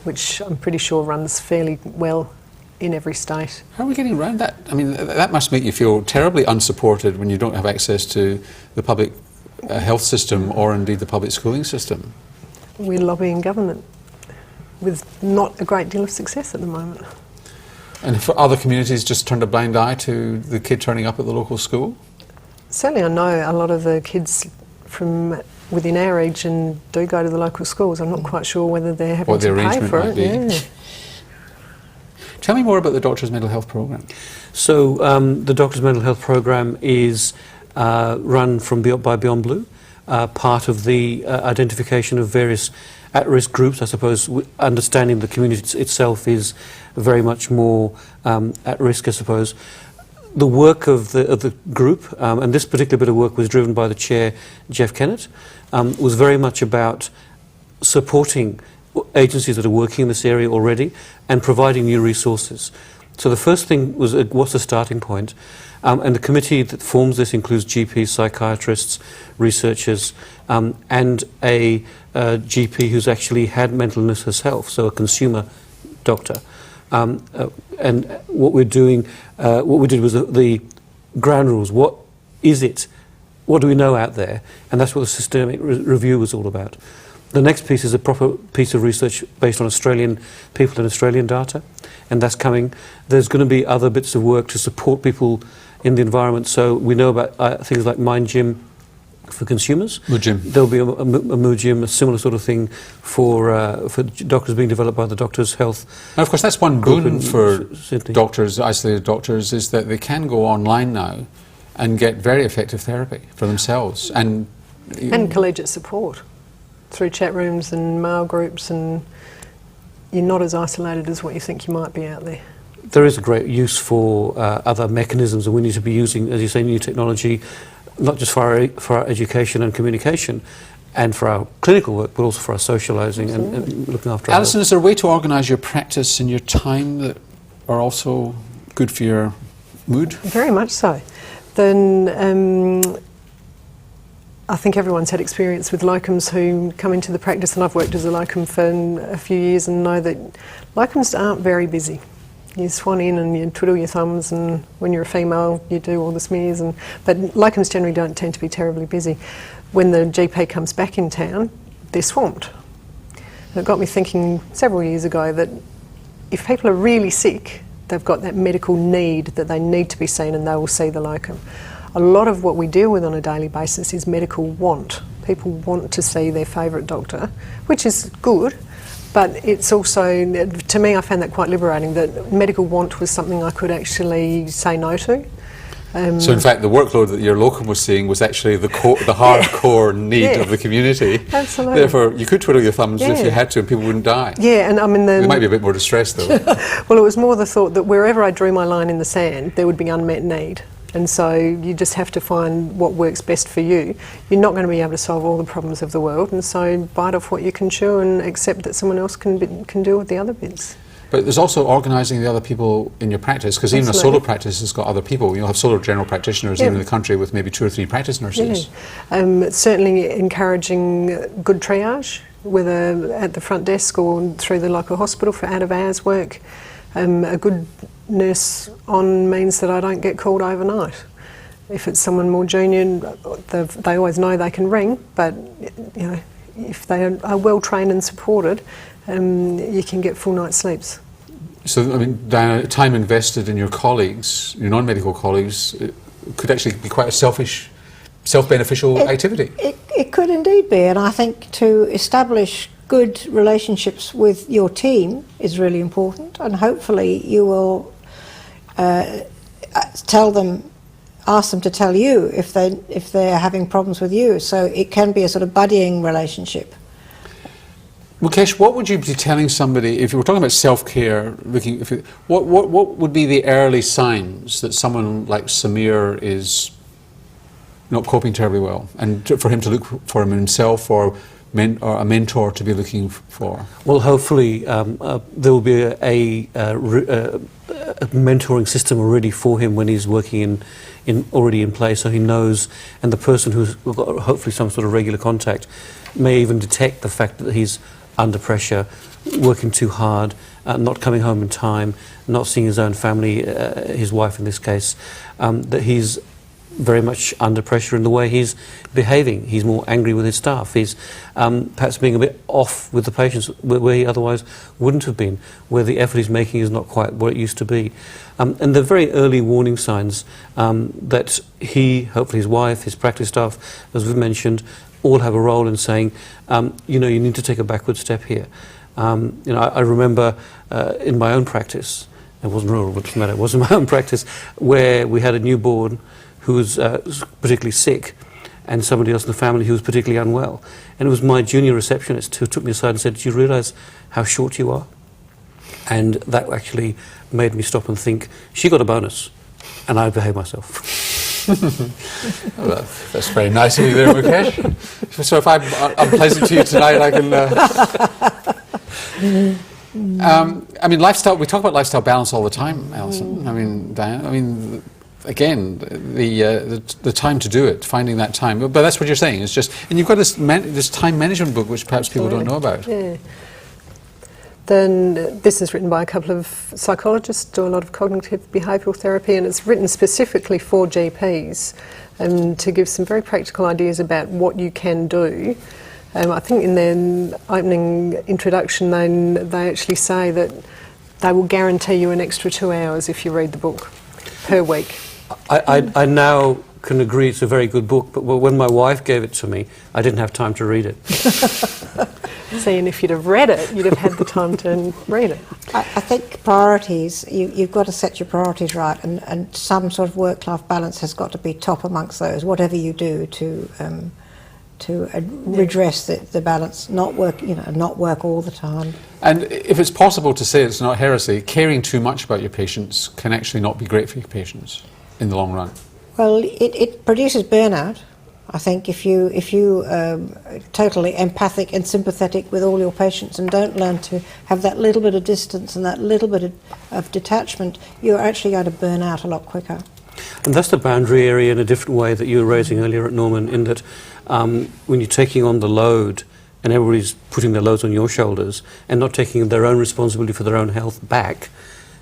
[SPEAKER 2] which I'm pretty sure runs fairly well in every state.
[SPEAKER 1] How are we getting around that? I mean, that must make you feel terribly unsupported when you don't have access to the public health system or indeed the public schooling system.
[SPEAKER 2] We're lobbying government with not a great deal of success at the moment.
[SPEAKER 1] And for other communities just turned a blind eye to the kid turning up at the local school?
[SPEAKER 2] Certainly I know a lot of the kids from within our region do go to the local schools. I'm not quite sure whether they're having to pay for it. Yeah.
[SPEAKER 1] Tell me more about the Doctors' Mental Health Programme.
[SPEAKER 3] So the Doctors' Mental Health Programme is run by Beyond Blue, part of the identification of various at-risk groups. I suppose understanding the community itself is very much more at risk, I suppose. the work of the group, and this particular bit of work was driven by the chair, Jeff Kennett, was very much about supporting agencies that are working in this area already and providing new resources. So the first thing was what's the starting point? And the committee that forms this includes GPs, psychiatrists, researchers, and a GP who's actually had mental illness herself, so a consumer doctor. And what we did was the ground rules. What is it? What do we know out there? And that's what the systemic review was all about. The next piece is a proper piece of research based on Australian people and Australian data, and that's coming. There's going to be other bits of work to support people in the environment. So we know about things like Mind Gym for consumers.
[SPEAKER 1] Mood Gym.
[SPEAKER 3] There'll be a Mood Gym, a similar sort of thing for doctors, being developed by the Doctors' Health.
[SPEAKER 1] And of course, that's one boon for
[SPEAKER 3] Sydney.
[SPEAKER 1] doctors, isolated doctors, is that they can go online now and get very effective therapy for themselves. And
[SPEAKER 2] collegiate support through chat rooms and mail groups, and you're not as isolated as what you think you might be out there.
[SPEAKER 3] There is a great use for other mechanisms, and we need to be using, as you say, new technology, not just for our education and communication and for our clinical work, but also for our socialising and looking after our
[SPEAKER 1] Alison, is there a way to organise your practice and your time that are also good for your mood?
[SPEAKER 2] Very much so. Then I think everyone's had experience with locums who come into the practice, and I've worked as a locum for a few years and know that locums aren't very busy. You swan in and you twiddle your thumbs, and when you're a female you do all the smears, but locums generally don't tend to be terribly busy. When the GP comes back in town, they're swamped. And it got me thinking several years ago that if people are really sick, they've got that medical need that they need to be seen, and they will see the locum. A lot of what we deal with on a daily basis is medical want. People want to see their favourite doctor, which is good, but it's also, to me, I found that quite liberating, that medical want was something I could actually say no to.
[SPEAKER 1] So in fact, the workload that your locum was seeing was actually the hardcore need of the community.
[SPEAKER 2] Absolutely.
[SPEAKER 1] Therefore, you could twiddle your thumbs if you had to, and people wouldn't die.
[SPEAKER 2] Yeah, and I mean...
[SPEAKER 1] They might be a bit more distressed, though.
[SPEAKER 2] Well, it was more the thought that wherever I drew my line in the sand, there would be unmet need. And so you just have to find what works best for you. You're not going to be able to solve all the problems of the world, and so bite off what you can chew and accept that someone else can deal with the other bits.
[SPEAKER 1] But there's also organising the other people in your practice, because even a solo practice has got other people. You'll have solo general practitioners even in the country with maybe 2 or 3 practice nurses.
[SPEAKER 2] Yeah. Certainly encouraging good triage, whether at the front desk or through the local hospital for out-of-hours work. A good nurse on means that I don't get called overnight. If it's someone more junior, they always know they can ring, but you know, if they are well trained and supported, you can get full night's sleeps.
[SPEAKER 1] So, I mean, Diana, time invested in your colleagues, your non-medical colleagues, could actually be quite a self-beneficial activity.
[SPEAKER 4] It could indeed be, and I think to establish good relationships with your team is really important, and hopefully you will ask them to tell you if they're having problems with you, so it can be a sort of buddying relationship.
[SPEAKER 1] Mukesh, what would you be telling somebody, if you were talking about self-care, what would be the early signs that someone like Samir is not coping terribly well, and for him to look for himself or a mentor to be looking for?
[SPEAKER 3] Well, hopefully there will be a mentoring system already for him when he's working already in place, so he knows, and the person who's got hopefully some sort of regular contact may even detect the fact that he's under pressure, working too hard, not coming home in time, not seeing his own family, his wife in this case, that he's very much under pressure in the way he's behaving. He's more angry with his staff. He's perhaps being a bit off with the patients where he otherwise wouldn't have been, where the effort he's making is not quite what it used to be. And the very early warning signs that he, hopefully his wife, his practice staff, as we've mentioned, all have a role in saying, you know, you need to take a backward step here. You know, I remember in my own practice, it wasn't rural, but it doesn't matter, it was in my own practice, where we had a newborn who was particularly sick, and somebody else in the family who was particularly unwell. And it was my junior receptionist who took me aside and said, "Do you realise how short you are?" And that actually made me stop and think, she got a bonus. and I behave myself.
[SPEAKER 1] Well, that's very nice of you there, Mukesh. So if I'm unpleasant to you tonight, I can... I mean, lifestyle, we talk about lifestyle balance all the time, Alison. I mean, Diane, I mean, again, the time to do it, finding that time. But that's what you're saying. It's just... And you've got this time management book, which perhaps people don't know about.
[SPEAKER 2] Yeah. Then this is written by a couple of psychologists, do a lot of cognitive behavioural therapy, and it's written specifically for GPs to give some very practical ideas about what you can do. I think in their opening introduction they actually say that they will guarantee you an extra 2 hours if you read the book per week.
[SPEAKER 3] I now can agree it's a very good book, but when my wife gave it to me, I didn't have time to read it.
[SPEAKER 2] See, and if you'd have read it, you'd have had the time to read it.
[SPEAKER 4] I think priorities, you've got to set your priorities right, and some sort of work-life balance has got to be top amongst those, whatever you do to redress the balance, not work all the time.
[SPEAKER 1] And if it's possible to say it's not heresy, caring too much about your patients can actually not be great for your patients in the long run.
[SPEAKER 4] Well, it produces burnout. I think if you totally empathic and sympathetic with all your patients and don't learn to have that little bit of distance and that little bit of detachment, you're actually going to burn out a lot quicker.
[SPEAKER 3] And that's the boundary area in a different way that you were raising earlier at Norman, in that when you're taking on the load and everybody's putting their loads on your shoulders and not taking their own responsibility for their own health back,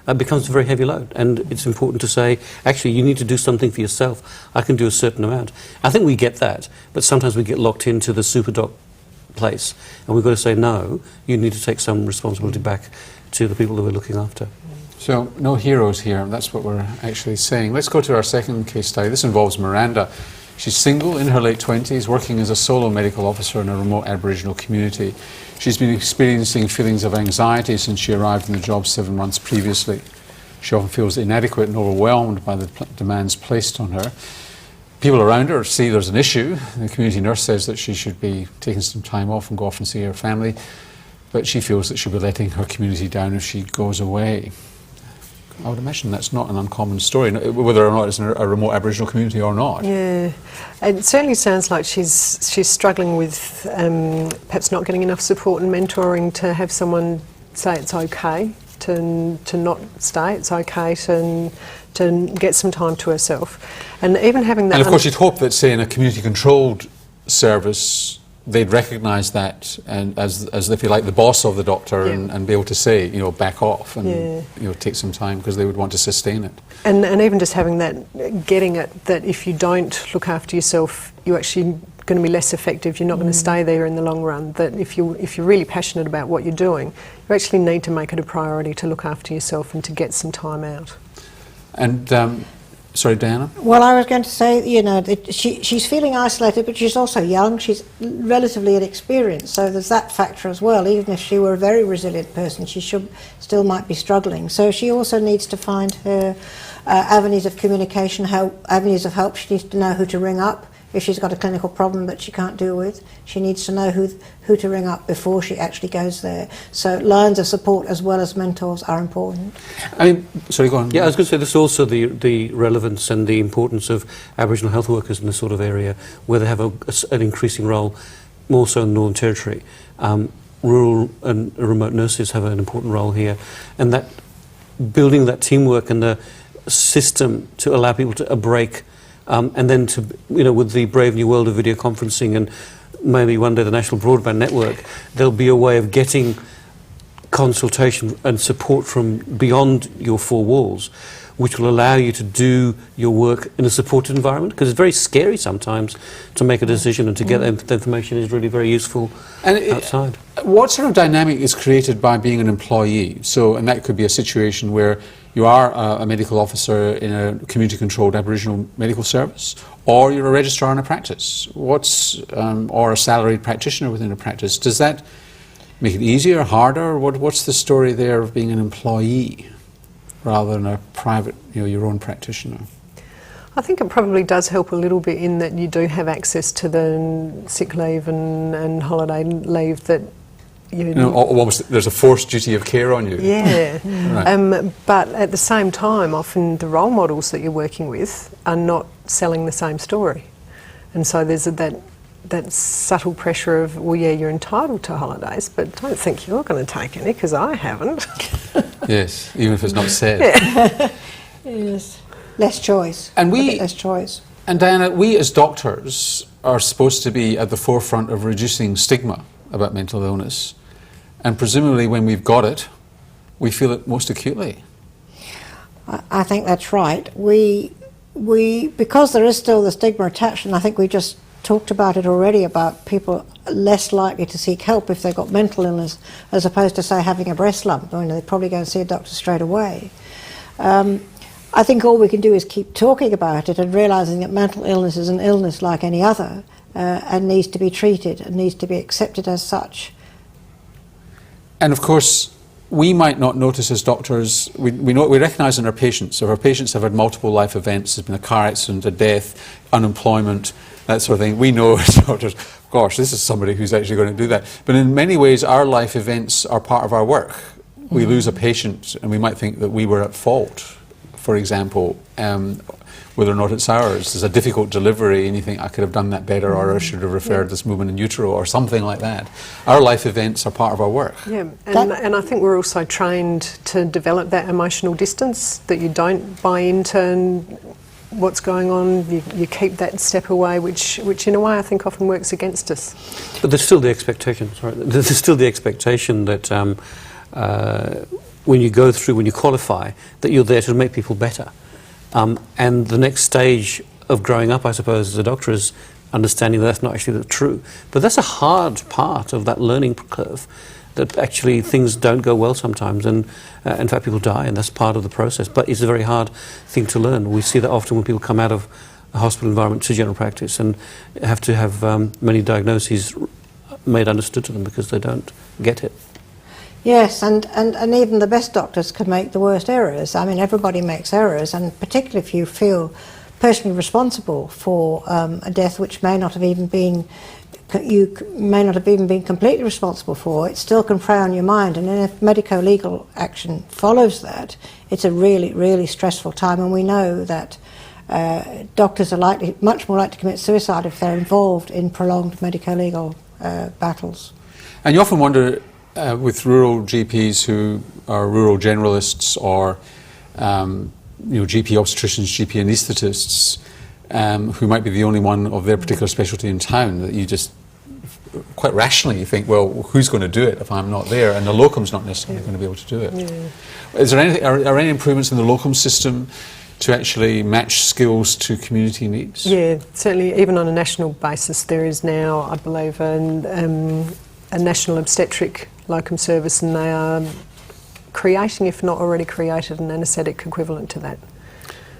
[SPEAKER 3] it becomes a very heavy load. And it's important to say, actually, you need to do something for yourself. I can do a certain amount. I think we get that, but sometimes we get locked into the super doc place, and we've got to say, no, you need to take some responsibility back to the people that we're looking after.
[SPEAKER 1] So, no heroes here, that's what we're actually saying. Let's go to our second case study. This involves Miranda. She's single, in her late 20s, working as a solo medical officer in a remote Aboriginal community. She's been experiencing feelings of anxiety since she arrived in the job 7 months previously. She often feels inadequate and overwhelmed by the demands placed on her. People around her see there's an issue. The community nurse says that she should be taking some time off and go off and see her family, but she feels that she'll be letting her community down if she goes away. I would imagine that's not an uncommon story, whether or not it's in a remote Aboriginal community or not.
[SPEAKER 2] Yeah, it certainly sounds like she's struggling with perhaps not getting enough support and mentoring to have someone say it's okay to not stay, it's okay to get some time to herself. And even having that...
[SPEAKER 1] And of course you'd hope that, say, in a community-controlled service, they'd recognise that and as if you like the boss of the doctor, and be able to say, you know, back off and you know, take some time, because they would want to sustain it. And
[SPEAKER 2] even just having that, getting it, that if you don't look after yourself, you're actually going to be less effective, you're not going to stay there in the long run. That if you're really passionate about what you're doing, you actually need to make it a priority to look after yourself and to get some time out.
[SPEAKER 1] And sorry, Diana?
[SPEAKER 4] Well, I was going to say, you know, she's feeling isolated, but she's also young, she's relatively inexperienced, so there's that factor as well. Even if she were a very resilient person, she still might be struggling. So she also needs to find her avenues of communication, avenues of help. She needs to know who to ring up. If she's got a clinical problem that she can't deal with, she needs to know who to ring up before she actually goes there. So lines of support as well as mentors are important.
[SPEAKER 1] I mean, sorry, go on.
[SPEAKER 3] Yeah, I was going to say this is also the relevance and the importance of Aboriginal health workers in this sort of area, where they have an increasing role, more so in the Northern Territory. Rural and remote nurses have an important role here, and that building that teamwork and the system to allow people to a break. And then to, you know, with the brave new world of video conferencing and maybe one day the National Broadband Network, there'll be a way of getting consultation and support from beyond your four walls, which will allow you to do your work in a supported environment, because it's very scary sometimes to make a decision, and to get that information is really very useful outside.
[SPEAKER 1] What sort of dynamic is created by being an employee? So, and that could be a situation where you are a medical officer in a community-controlled Aboriginal medical service, or you're a registrar in a practice, or a salaried practitioner within a practice. Does that make it easier, harder? What's the story there of being an employee rather than a private, you know, your own practitioner?
[SPEAKER 2] I think it probably does help a little bit in that you do have access to the sick leave and holiday leave that
[SPEAKER 1] almost there's a forced duty of care on you.
[SPEAKER 2] Yeah.
[SPEAKER 1] Right.
[SPEAKER 2] But at the same time, often the role models that you're working with are not selling the same story. And so there's that subtle pressure of, well, yeah, you're entitled to holidays, but don't think you're going to take any because I haven't.
[SPEAKER 1] Yes, even if it's not said.
[SPEAKER 2] Yeah.
[SPEAKER 4] Yes. Less choice.
[SPEAKER 1] And
[SPEAKER 4] a bit less choice.
[SPEAKER 1] And Diana, we as doctors are supposed to be at the forefront of reducing stigma about mental illness. And presumably when we've got it, we feel it most acutely.
[SPEAKER 4] I think that's right. We because there is still the stigma attached, and I think we just talked about it already, about people less likely to seek help if they've got mental illness as opposed to, say, having a breast lump. They probably go and see a doctor straight away. I think all we can do is keep talking about it and realising that mental illness is an illness like any other and needs to be treated and needs to be accepted as such.
[SPEAKER 1] And of course, we might not notice as doctors, we recognise in our patients, if our patients have had multiple life events, there's been a car accident, a death, unemployment, that sort of thing, we know as doctors, gosh, this is somebody who's actually going to do that. But in many ways, our life events are part of our work. We lose a patient and we might think that we were at fault, for example, whether or not it's ours. There's a difficult delivery and you think, I could have done that better, or I should have referred this woman in utero, or something like that. Our life events are part of our work.
[SPEAKER 2] Yeah, and I think we're also trained to develop that emotional distance, that you don't buy into what's going on, you keep that step away, which in a way I think often works against us.
[SPEAKER 3] But there's still the expectation, there's still the expectation that when you go through, when you qualify, that you're there to make people better. And the next stage of growing up, I suppose, as a doctor is understanding that that's not actually true. But that's a hard part of that learning curve, that actually things don't go well sometimes, and in fact people die, and that's part of the process. But it's a very hard thing to learn. We see that often when people come out of a hospital environment to general practice and have to have many diagnoses made understood to them because they don't get it.
[SPEAKER 4] Yes, and even the best doctors can make the worst errors. I mean, everybody makes errors, and particularly if you feel personally responsible for a death which may not have even been completely responsible for, it still can prey on your mind. And if medico-legal action follows that, it's a really, really stressful time. And we know that doctors are much more likely to commit suicide if they're involved in prolonged medico-legal battles.
[SPEAKER 1] And you often wonder, with rural GPs who are rural generalists, or GP obstetricians, GP anaesthetists, who might be the only one of their particular specialty in town, that you just quite rationally you think, well, who's going to do it if I'm not there? And the locum's not necessarily going to be able to do it. Yeah. Is there are any improvements in the locum system to actually match skills to community needs? Yeah,
[SPEAKER 2] certainly. Even on a national basis, there is now, I believe, a national obstetric locum service, and they are creating, if not already created, an anaesthetic equivalent to that.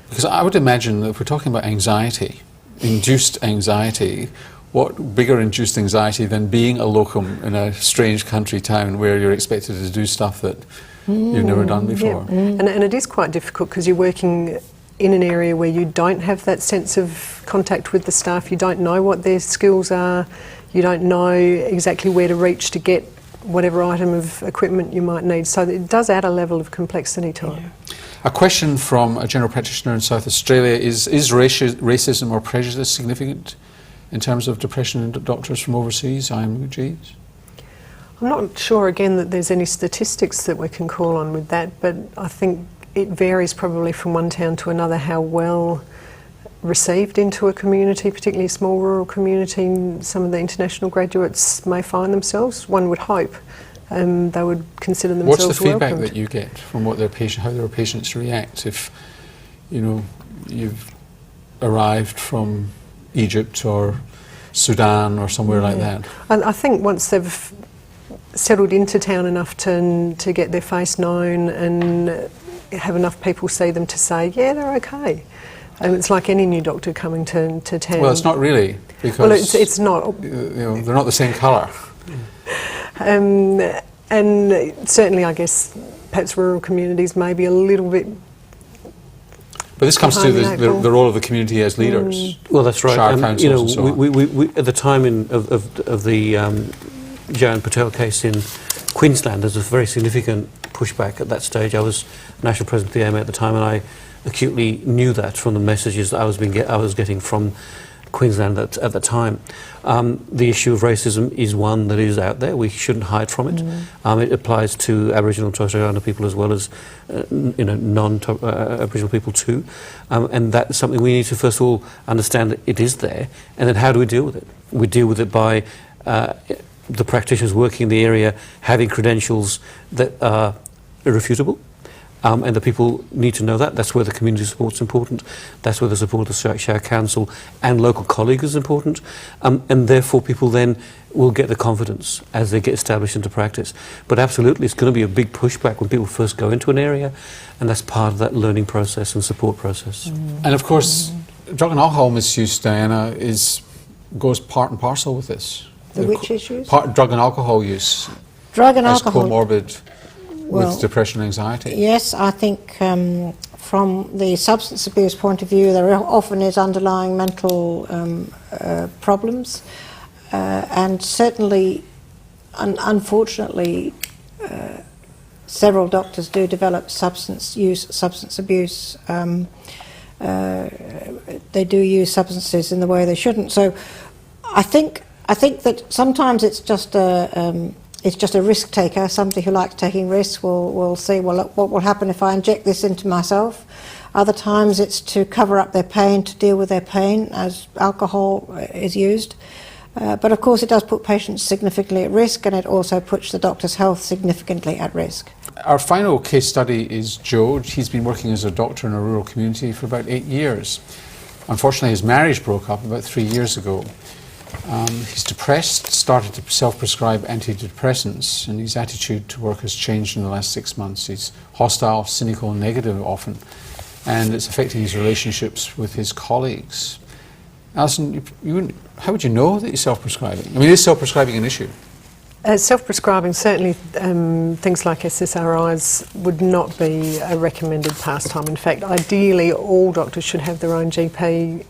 [SPEAKER 1] Because I would imagine that if we're talking about anxiety, induced anxiety, what bigger induced anxiety than being a locum in a strange country town where you're expected to do stuff that you've never done before?
[SPEAKER 2] Yeah. And it is quite difficult because you're working in an area where you don't have that sense of contact with the staff, you don't know what their skills are, you don't know exactly where to reach to get whatever item of equipment you might need. So it does add a level of complexity to it.
[SPEAKER 1] A question from a general practitioner in South Australia is racism or prejudice significant in terms of depression in doctors from overseas, IMGs?
[SPEAKER 2] I'm not sure, again, that there's any statistics that we can call on with that, but I think it varies probably from one town to another how well received into a community, particularly a small rural community. Some of the international graduates may find themselves, one would hope, they would consider themselves welcomed.
[SPEAKER 1] What's the feedback that you get from what how their patients react if, you've arrived from Egypt or Sudan or somewhere like that?
[SPEAKER 2] And I think once they've settled into town enough to get their face known and have enough people see them to say, yeah, they're okay. It's like any new doctor coming to town.
[SPEAKER 1] Well, it's not really, because
[SPEAKER 2] well, it's not.
[SPEAKER 1] They're not the same colour.
[SPEAKER 2] And certainly, I guess, perhaps rural communities may be a little bit.
[SPEAKER 1] But this comes to the role of the community as leaders.
[SPEAKER 3] Well, that's right.
[SPEAKER 1] Shire councils and so on.
[SPEAKER 3] We at the time of the Jayan Patel case in Queensland, there's a very significant pushback at that stage. I was National President of the AMA at the time, and I acutely knew that from the messages that I was getting from Queensland at the time. The issue of racism is one that is out there. We shouldn't hide from it. It applies to Aboriginal and Torres Strait Islander people as well as non-Aboriginal people too. And that's something we need to first of all understand that it is there, and then how do we deal with it? We deal with it by the practitioners working in the area having credentials that are irrefutable. And the people need to know that. That's where the community support's important. That's where the support of the Shire Council and local colleagues is important. And therefore people then will get the confidence as they get established into practice. But absolutely, it's going to be a big pushback when people first go into an area, and that's part of that learning process and support process.
[SPEAKER 1] And of course, drug and alcohol misuse, Diana, goes part and parcel with this.
[SPEAKER 4] Which issues?
[SPEAKER 1] Drug and alcohol use.
[SPEAKER 4] Drug and
[SPEAKER 1] as
[SPEAKER 4] alcohol.
[SPEAKER 1] Comorbid with depression and anxiety.
[SPEAKER 4] Yes, I think from the substance abuse point of view, there often is underlying mental problems, and certainly, unfortunately, several doctors do develop substance abuse. They do use substances in the way they shouldn't. So, I think that sometimes it's just a risk taker. Somebody who likes taking risks will say, well, look, what will happen if I inject this into myself? Other times it's to cover up their pain, to deal with their pain, as alcohol is used. But of course it does put patients significantly at risk, and it also puts the doctor's health significantly at risk.
[SPEAKER 1] Our final case study is Joe. He's been working as a doctor in a rural community for about 8 years. Unfortunately, his marriage broke up about 3 years ago. He's depressed, started to self-prescribe antidepressants, and his attitude to work has changed in the last 6 months. He's hostile, cynical, and negative often, and it's affecting his relationships with his colleagues. Alison, how would you know that he's self-prescribing? I mean, is self-prescribing an issue?
[SPEAKER 2] Self-prescribing, certainly things like SSRIs would not be a recommended pastime. In fact, ideally all doctors should have their own GP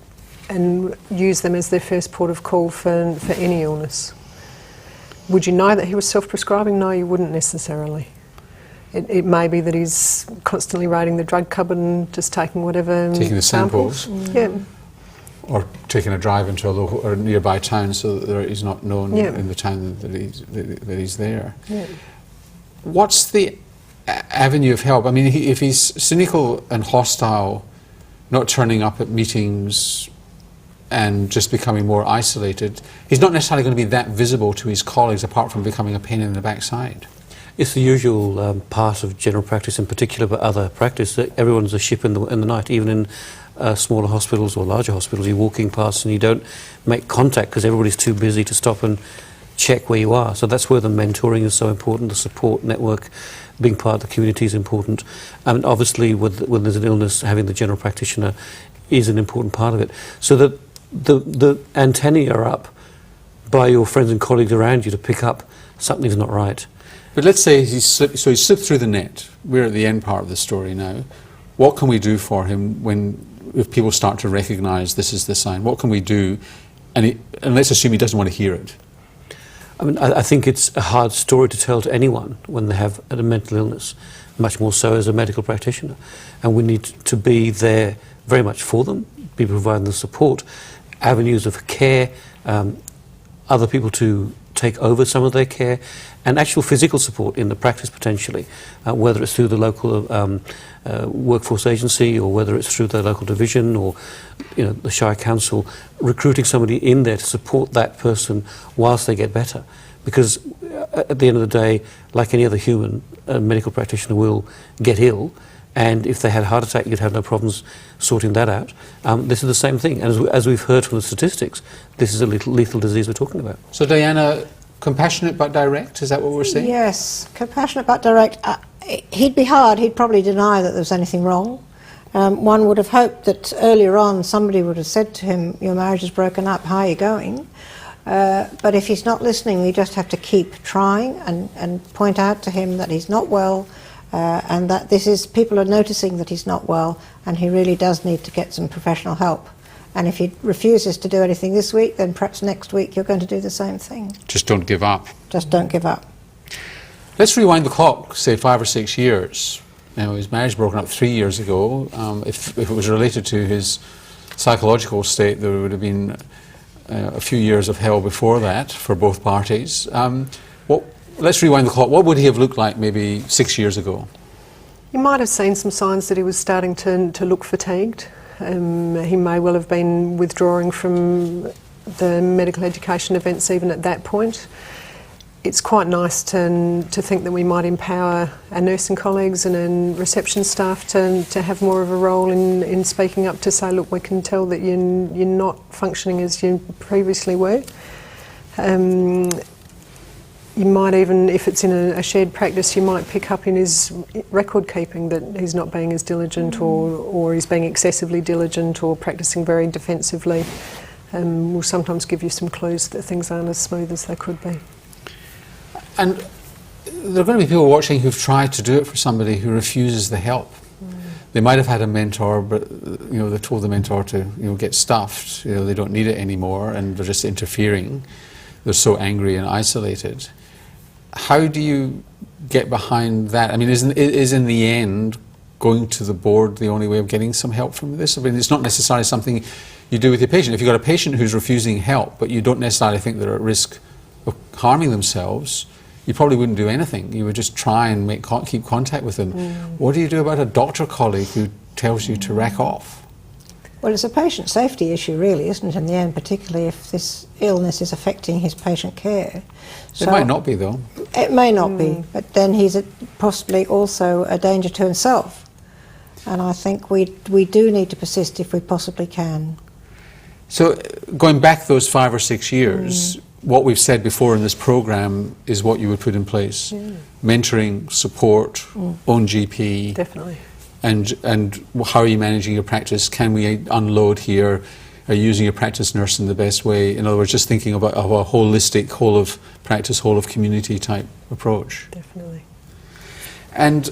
[SPEAKER 2] and use them as their first port of call for any illness. Would you know that he was self-prescribing? No, you wouldn't necessarily. It may be that he's constantly raiding the drug cupboard and just taking whatever
[SPEAKER 1] taking the samples.
[SPEAKER 2] Yeah.
[SPEAKER 1] Or taking a drive into a local or nearby town so that he's not known in the town that he's there.
[SPEAKER 2] Yeah.
[SPEAKER 1] What's the avenue of help? I mean, if he's cynical and hostile, not turning up at meetings and just becoming more isolated, he's not necessarily going to be that visible to his colleagues apart from becoming a pain in the backside.
[SPEAKER 3] It's the usual part of general practice in particular, but other practice, that everyone's a ship in the night, even in smaller hospitals or larger hospitals. You're walking past and you don't make contact because everybody's too busy to stop and check where you are. So that's where the mentoring is so important, the support network, being part of the community is important. And obviously when there's an illness, having the general practitioner is an important part of it. So that the antennae are up by your friends and colleagues around you to pick up something's not right.
[SPEAKER 1] But let's say he's slipped through the net. We're at the end part of the story now. What can we do for him if people start to recognise this is the sign? What can we do? And let's assume he doesn't want to hear it.
[SPEAKER 3] I mean, I think it's a hard story to tell to anyone when they have a mental illness, much more so as a medical practitioner. And we need to be there very much for them, be providing the support, avenues of care, other people to take over some of their care, and actual physical support in the practice potentially, whether it's through the local workforce agency or whether it's through the local division or the Shire Council, recruiting somebody in there to support that person whilst they get better. Because at the end of the day, like any other human, a medical practitioner will get ill, and if they had a heart attack, you'd have no problems sorting that out. This is the same thing, and as we've heard from the statistics, this is a lethal disease we're talking about.
[SPEAKER 1] So Diana, compassionate but direct, is that what we're saying?
[SPEAKER 4] Yes, compassionate but direct. He'd be hard, he'd probably deny that there was anything wrong. One would have hoped that earlier on somebody would have said to him, your marriage is broken up, how are you going? But if he's not listening, we just have to keep trying and point out to him that he's not well, and that people are noticing that he's not well, and he really does need to get some professional help. And if he refuses to do anything this week, then perhaps next week you're going to do the same thing.
[SPEAKER 1] Just don't give up.
[SPEAKER 4] Just don't give up.
[SPEAKER 1] Let's rewind the clock, say 5 or 6 years. Now, his marriage broken up 3 years ago. If it was related to his psychological state, there would have been a few years of hell before that for both parties. Let's rewind the clock. What would he have looked like maybe 6 years ago?
[SPEAKER 2] You might have seen some signs that he was starting to look fatigued. He may well have been withdrawing from the medical education events even at that point. It's quite nice to think that we might empower our nursing colleagues and reception staff to have more of a role in speaking up to say, look, we can tell that you're not functioning as you previously were. You might even, if it's in a shared practice, you might pick up in his record keeping that he's not being as diligent or he's being excessively diligent or practising very defensively. Will sometimes give you some clues that things aren't as smooth as they could be.
[SPEAKER 1] And there are going to be people watching who've tried to do it for somebody who refuses the help. They might have had a mentor, but they've told the mentor to get stuffed. They don't need it anymore, and they're just interfering. They're so angry and isolated. How do you get behind that? I mean, is in the end going to the board the only way of getting some help from this? I mean, it's not necessarily something you do with your patient. If you've got a patient who's refusing help, but you don't necessarily think they're at risk of harming themselves, you probably wouldn't do anything. You would just try and keep contact with them. What do you do about a doctor colleague who tells you to rack off?
[SPEAKER 4] Well, it's a patient safety issue really, isn't it, in the end, particularly if this illness is affecting his patient care.
[SPEAKER 1] It might not be, though.
[SPEAKER 4] It may not be, but then he's possibly also a danger to himself. And I think we do need to persist if we possibly can.
[SPEAKER 1] So, going back those 5 or 6 years, what we've said before in this programme is what you would put in place. Mentoring, support, own GP.
[SPEAKER 2] Definitely.
[SPEAKER 1] And how are you managing your practice? Can we unload here? Are you using your practice nurse in the best way? In other words, just thinking about a holistic, whole of practice, whole of community type approach.
[SPEAKER 2] Definitely.
[SPEAKER 1] And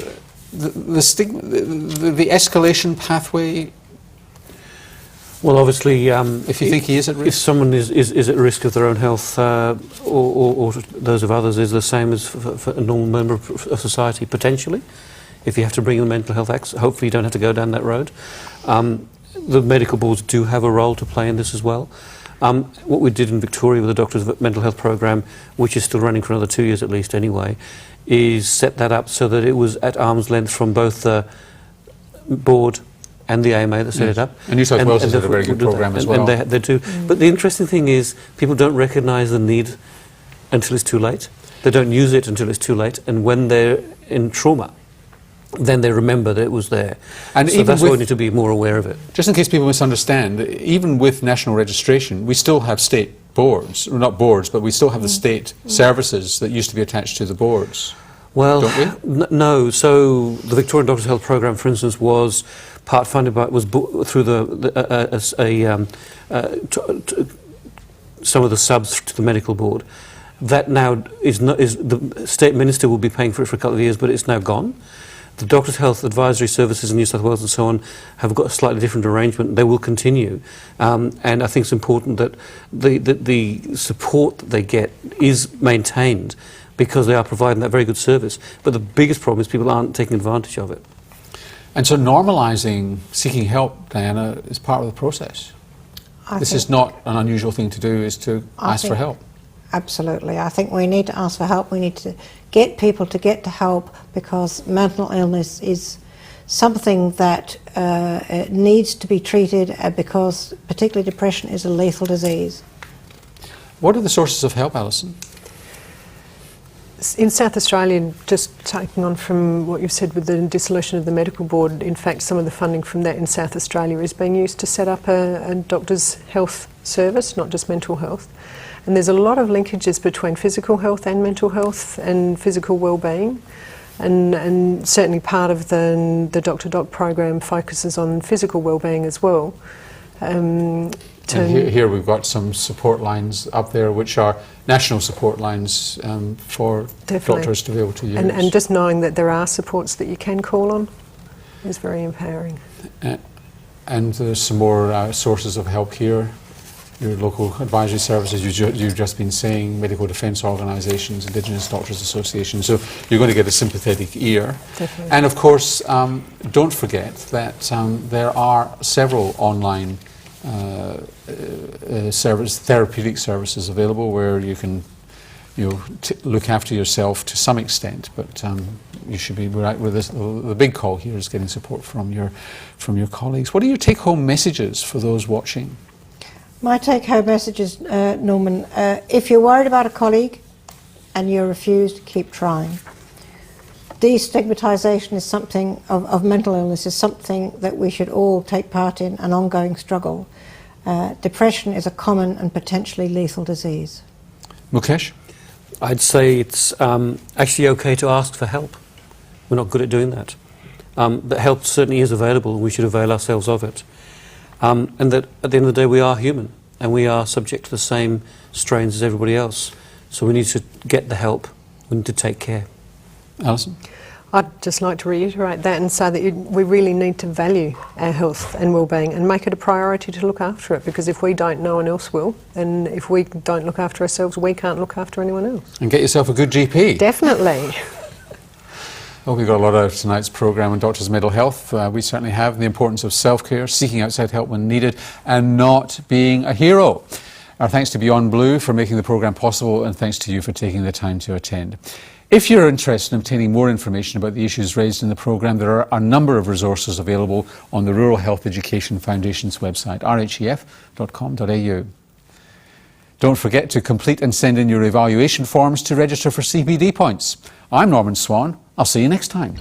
[SPEAKER 1] the stigma, the escalation pathway.
[SPEAKER 3] Well, obviously,
[SPEAKER 1] if you think he is at risk,
[SPEAKER 3] if someone is at risk of their own health or those of others, is the same as for a normal member of society potentially. If you have to bring in the mental health acts, hopefully you don't have to go down that road. The medical boards do have a role to play in this as well. What we did in Victoria with the Doctors Mental Health Programme, which is still running for another 2 years at least anyway, is set that up so that it was at arm's length from both the board and the AMA that set it up.
[SPEAKER 1] And New South Wales has had a very good programme as well.
[SPEAKER 3] And they do. But the interesting thing is people don't recognise the need until it's too late. They don't use it until it's too late. And when they're in trauma, then they remember that it was there. And so that's why we need to be more aware of it.
[SPEAKER 1] Just in case people misunderstand, even with national registration, we still have state boards, or not boards, but we still have the state services that used to be attached to the boards.
[SPEAKER 3] Well,
[SPEAKER 1] don't we?
[SPEAKER 3] No. So the Victorian Doctors Health Programme, for instance, was part funded by, through some of the subs to the medical board. That now is the state minister will be paying for it for a couple of years, but it's now gone. The Doctors' Health Advisory Services in New South Wales and so on have got a slightly different arrangement. They will continue. And I think it's important that the support that they get is maintained because they are providing that very good service. But the biggest problem is people aren't taking advantage of it.
[SPEAKER 1] And so normalising seeking help, Diana, is part of the process. This is not an unusual thing to do, is to ask for help.
[SPEAKER 4] Absolutely. I think we need to ask for help. We need to get people to get to help because mental illness is something that needs to be treated because particularly depression is a lethal disease.
[SPEAKER 1] What are the sources of help, Alison?
[SPEAKER 2] In South Australia, just taking on from what you've said with the dissolution of the medical board, in fact some of the funding from that in South Australia is being used to set up a doctor's health service, not just mental health. And there's a lot of linkages between physical health and mental health and physical well-being. And certainly part of the Dr. Doc program focuses on physical well-being as well.
[SPEAKER 1] And here we've got some support lines up there which are national support lines for doctors to be able to use.
[SPEAKER 2] And just knowing that there are supports that you can call on is very empowering.
[SPEAKER 1] And there's some more sources of help here. Your local advisory services, you've just been saying, medical defence organisations, Indigenous Doctors Associations, so you're going to get a sympathetic ear.
[SPEAKER 2] Definitely.
[SPEAKER 1] And of course, don't forget that there are several online therapeutic services available where you can look after yourself to some extent, but you should be right with this. The big call here is getting support from your colleagues. What are your take-home messages for those watching?
[SPEAKER 4] My take-home message is, Norman, if you're worried about a colleague and you're refused, keep trying. Destigmatisation is something of mental illness is something that we should all take part in, an ongoing struggle. Depression is a common and potentially lethal disease.
[SPEAKER 1] Mukesh?
[SPEAKER 3] I'd say it's actually okay to ask for help. We're not good at doing that. But help certainly is available, and we should avail ourselves of it. And that at the end of the day we are human and we are subject to the same strains as everybody else. So we need to get the help, we need to take care.
[SPEAKER 1] Alison?
[SPEAKER 2] I'd just like to reiterate that and say that we really need to value our health and well-being and make it a priority to look after it, because if we don't, no one else will, and if we don't look after ourselves, we can't look after anyone else.
[SPEAKER 1] And get yourself a good GP.
[SPEAKER 2] Definitely.
[SPEAKER 1] Well, we've got a lot out of tonight's programme on Doctors' Mental Health. We certainly have the importance of self-care, seeking outside help when needed, and not being a hero. Our thanks to Beyond Blue for making the programme possible, and thanks to you for taking the time to attend. If you're interested in obtaining more information about the issues raised in the programme, there are a number of resources available on the Rural Health Education Foundation's website, rhef.com.au. Don't forget to complete and send in your evaluation forms to register for CPD points. I'm Norman Swan. I'll see you next time.